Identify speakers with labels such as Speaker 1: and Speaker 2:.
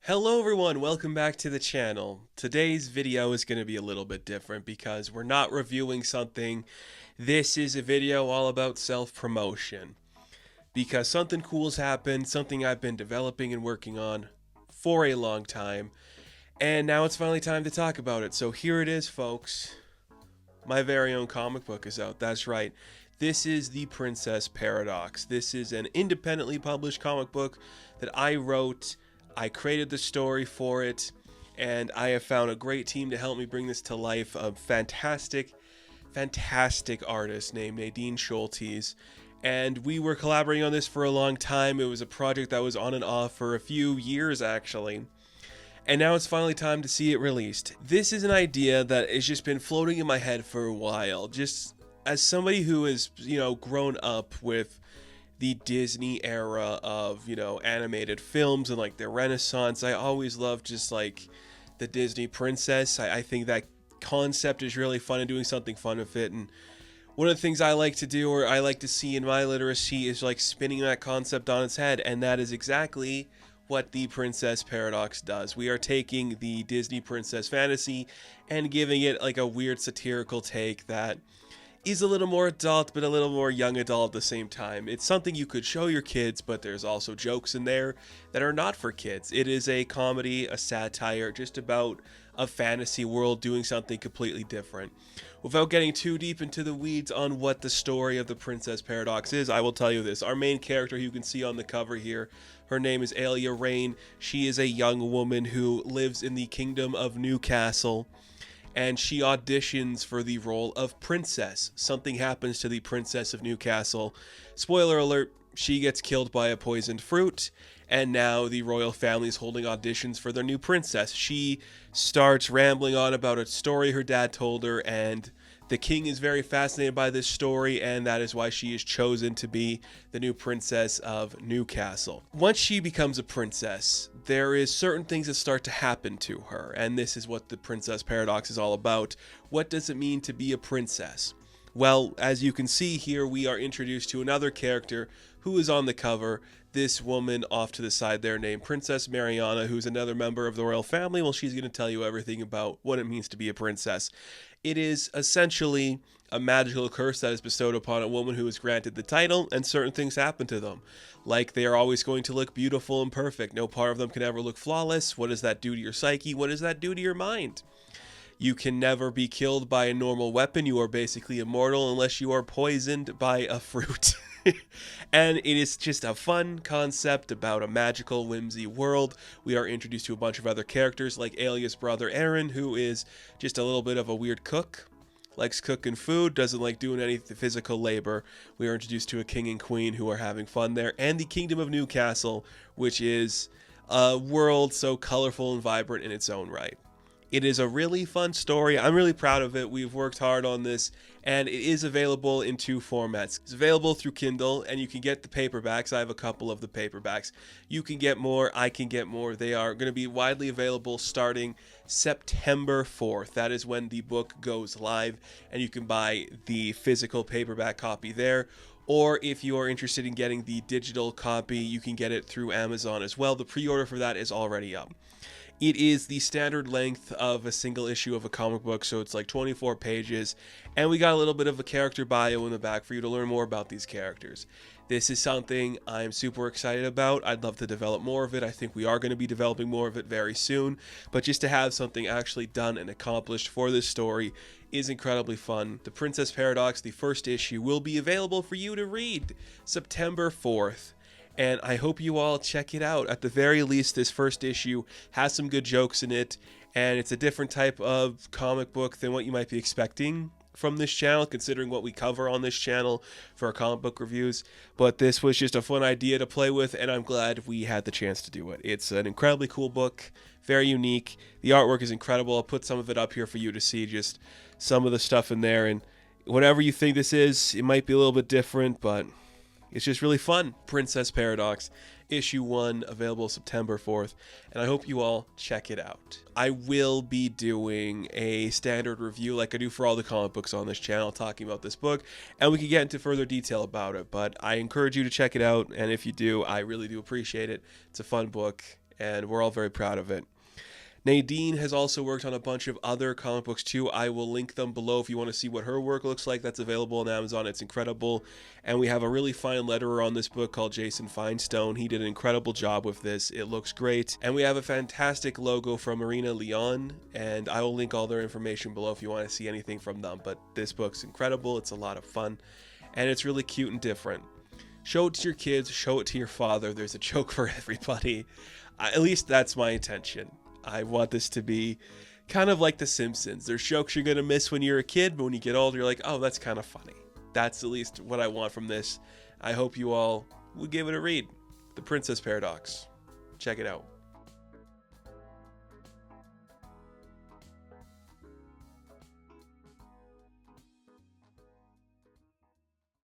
Speaker 1: Hello everyone, welcome back to the channel. Today's video is going to be a little bit different because we're not reviewing something. This is a video all about self-promotion. Because something cool's happened, something I've been developing and working on for a long time, and now it's finally time to talk about it. So here it is, folks. My very own comic book is out, that's right. This is The Princess Paradox. This is an independently published comic book that I wrote. I created the story for it, and I have found a great team to help me bring this to life. A fantastic artist named Nadine Schultes. And we were collaborating on this for a long time. It was a project that was on and off for a few years, actually. And now it's finally time to see it released. This is an idea that has just been floating in my head for a while. Just as somebody who has, grown up with the Disney era of, animated films and like their renaissance. I always loved just like the Disney princess. I think that concept is really fun and doing something fun with it. And one of the things I like to do, or I like to see in my literacy, is like spinning that concept on its head. And that is exactly what the Princess Paradox does. We are taking the Disney princess fantasy and giving it like a weird satirical take that is a little more adult, but a little more young adult at the same time. It's something you could show your kids, but there's also jokes in there that are not for kids. It is a comedy, a satire, just about a fantasy world doing something completely different. Without getting too deep into the weeds on what the story of the Princess Paradox is, I will tell you this. Our main character, who you can see on the cover here, her name is Alia Rain. She is a young woman who lives in the Kingdom of Newcastle, and she auditions for the role of princess. Something happens to the Princess of Newcastle. Spoiler alert, she gets killed by a poisoned fruit, and now the royal family is holding auditions for their new princess. She starts rambling on about a story her dad told her, and the king is very fascinated by this story, and that is why she is chosen to be the new princess of Newcastle. Once she becomes a princess, there is certain things that start to happen to her, and this is what the Princess Paradox is all about. What does it mean to be a princess? Well, as you can see here, we are introduced to another character who is on the cover. This woman off to the side there named Princess Mariana, who's another member of the royal family. Well, she's going to tell you everything about what it means to be a princess. It is essentially a magical curse that is bestowed upon a woman who is granted the title, and certain things happen to them. Like, they are always going to look beautiful and perfect. No part of them can ever look flawless. What does that do to your psyche? What does that do to your mind? You can never be killed by a normal weapon. You are basically immortal unless you are poisoned by a fruit. And it is just a fun concept about a magical, whimsy world. We are introduced to a bunch of other characters like Alia's brother Aaron, who is just a little bit of a weird cook. Likes cooking food, doesn't like doing any physical labor. We are introduced to a king and queen who are having fun there. And the Kingdom of Newcastle, which is a world so colorful and vibrant in its own right. It is a really fun story. I'm really proud of it. We've worked hard on this, and it is available in two formats. It's available through Kindle, and you can get the paperbacks. I have a couple of the paperbacks. You can get more. I can get more. They are going to be widely available starting September 4th. That is when the book goes live, and you can buy the physical paperback copy there. Or if you are interested in getting the digital copy, you can get it through Amazon as well. The pre-order for that is already up. It is the standard length of a single issue of a comic book, so it's like 24 pages, and we got a little bit of a character bio in the back for you to learn more about these characters. This is something I'm super excited about. I'd love to develop more of it. I think we are going to be developing more of it very soon, but just to have something actually done and accomplished for this story is incredibly fun. The Princess Paradox, the first issue, will be available for you to read September 4th. And I hope you all check it out. At the very least, this first issue has some good jokes in it, and it's a different type of comic book than what you might be expecting from this channel, considering what we cover on this channel for our comic book reviews. But this was just a fun idea to play with, and I'm glad we had the chance to do it. It's an incredibly cool book, very unique. The artwork is incredible. I'll put some of it up here for you to see, just some of the stuff in there. And whatever you think this is, it might be a little bit different, but it's just really fun. Princess Paradox, issue 1, available September 4th, and I hope you all check it out. I will be doing a standard review like I do for all the comic books on this channel, talking about this book, and we can get into further detail about it, but I encourage you to check it out, and if you do, I really do appreciate it. It's a fun book, and we're all very proud of it. Nadine has also worked on a bunch of other comic books too. I will link them below if you want to see what her work looks like. That's available on Amazon. It's incredible. And we have a really fine letterer on this book called Jason Feinstone. He did an incredible job with this. It looks great. And we have a fantastic logo from Marina Leon, and I will link all their information below if you want to see anything from them. But this book's incredible. It's a lot of fun, and it's really cute and different. Show it to your kids. Show it to your father. There's a joke for everybody. At least that's my intention. I want this to be kind of like The Simpsons. There's jokes you're going to miss when you're a kid, but when you get older, you're like, oh, that's kind of funny. That's at least what I want from this. I hope you all will give it a read. The Princess Paradox. Check it out.